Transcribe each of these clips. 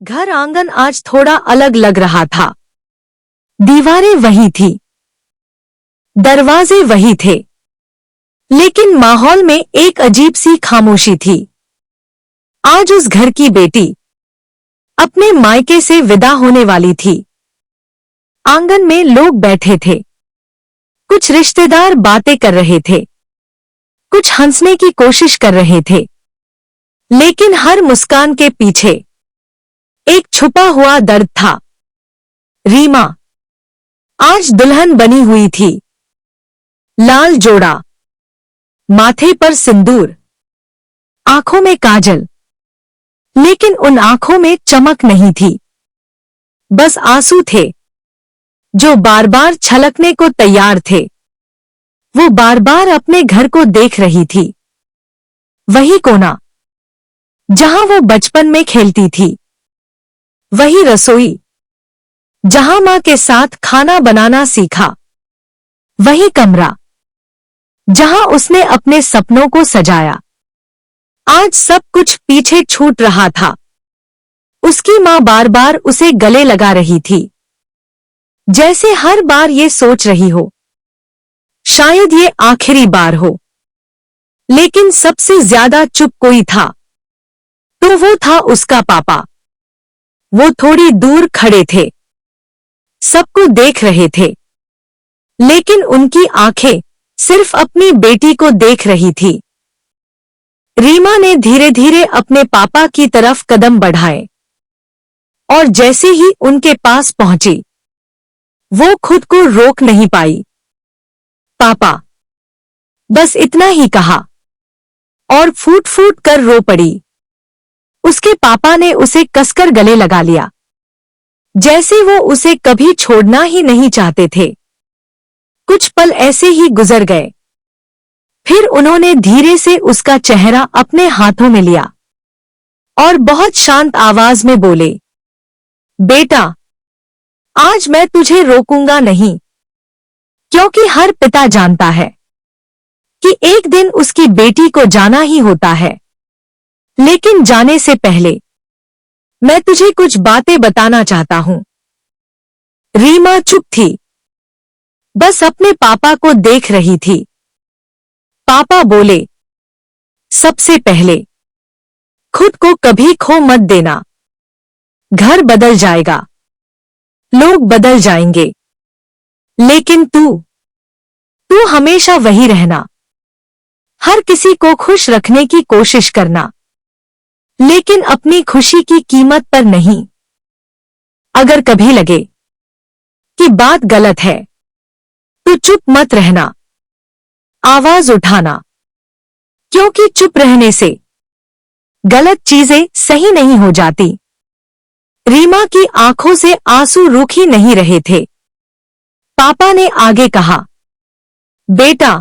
घर आंगन आज थोड़ा अलग लग रहा था। दीवारें वही थी, दरवाजे वही थे, लेकिन माहौल में एक अजीब सी खामोशी थी। आज उस घर की बेटी अपने मायके से विदा होने वाली थी। आंगन में लोग बैठे थे, कुछ रिश्तेदार बातें कर रहे थे, कुछ हंसने की कोशिश कर रहे थे, लेकिन हर मुस्कान के पीछे एक छुपा हुआ दर्द था। रीमा आज दुल्हन बनी हुई थी। लाल जोड़ा, माथे पर सिंदूर, आंखों में काजल, लेकिन उन आंखों में चमक नहीं थी, बस आंसू थे जो बार बार छलकने को तैयार थे। वो बार बार अपने घर को देख रही थी, वही कोना जहां वो बचपन में खेलती थी, वही रसोई जहां मां के साथ खाना बनाना सीखा, वही कमरा जहां उसने अपने सपनों को सजाया। आज सब कुछ पीछे छूट रहा था। उसकी मां बार बार उसे गले लगा रही थी, जैसे हर बार ये सोच रही हो शायद ये आखिरी बार हो। लेकिन सबसे ज्यादा चुप कोई था, तो वो था उसका पापा। वो थोड़ी दूर खड़े थे, सबको देख रहे थे, लेकिन उनकी आंखें सिर्फ अपनी बेटी को देख रही थी। रीमा ने धीरे धीरे अपने पापा की तरफ कदम बढ़ाए, और जैसे ही उनके पास पहुंची, वो खुद को रोक नहीं पाई। पापा, बस इतना ही कहा, और फूट फूट कर रो पड़ी। उसके पापा ने उसे कसकर गले लगा लिया, जैसे वो उसे कभी छोड़ना ही नहीं चाहते थे। कुछ पल ऐसे ही गुजर गए, फिर उन्होंने धीरे से उसका चेहरा अपने हाथों में लिया और बहुत शांत आवाज में बोले, बेटा, आज मैं तुझे रोकूंगा नहीं, क्योंकि हर पिता जानता है कि एक दिन उसकी बेटी को जाना ही होता है। लेकिन जाने से पहले मैं तुझे कुछ बातें बताना चाहता हूं। रीमा चुप थी, बस अपने पापा को देख रही थी। पापा बोले, सबसे पहले खुद को कभी खो मत देना। घर बदल जाएगा, लोग बदल जाएंगे, लेकिन तू हमेशा वही रहना। हर किसी को खुश रखने की कोशिश करना, लेकिन अपनी खुशी की कीमत पर नहीं। अगर कभी लगे कि बात गलत है, तो चुप मत रहना, आवाज उठाना, क्योंकि चुप रहने से गलत चीजें सही नहीं हो जाती। रीमा की आंखों से आंसू रुक ही नहीं रहे थे। पापा ने आगे कहा, बेटा,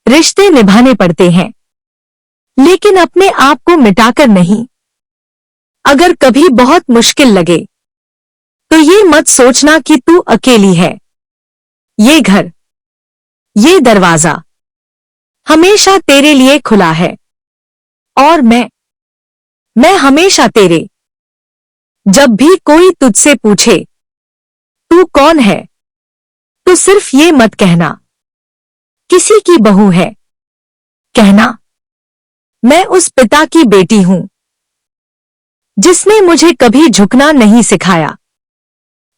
रिश्ते निभाने पड़ते हैं, लेकिन अपने आप को मिटाकर नहीं। अगर कभी बहुत मुश्किल लगे, तो ये मत सोचना कि तू अकेली है। ये घर, ये दरवाजा हमेशा तेरे लिए खुला है, और मैं हमेशा तेरे। जब भी कोई तुझसे पूछे तू कौन है, तो सिर्फ ये मत कहना किसी की बहू है, कहना मैं उस पिता की बेटी हूं जिसने मुझे कभी झुकना नहीं सिखाया।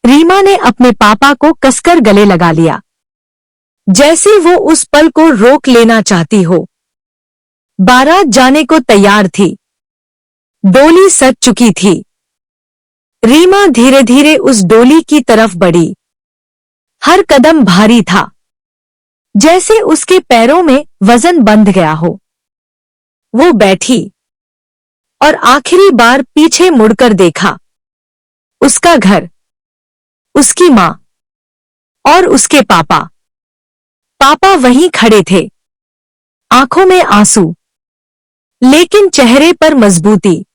रीमा ने अपने पापा को कसकर गले लगा लिया, जैसे वो उस पल को रोक लेना चाहती हो। बारात जाने को तैयार थी, डोली सज चुकी थी। रीमा धीरे धीरे उस डोली की तरफ बढ़ी। हर कदम भारी था, जैसे उसके पैरों में वजन बंध गया हो। वो बैठी और आखिरी बार पीछे मुड़कर देखा। उसका घर, उसकी मां और उसके पापा। पापा वहीं खड़े थे, आंखों में आंसू, लेकिन चेहरे पर मजबूती।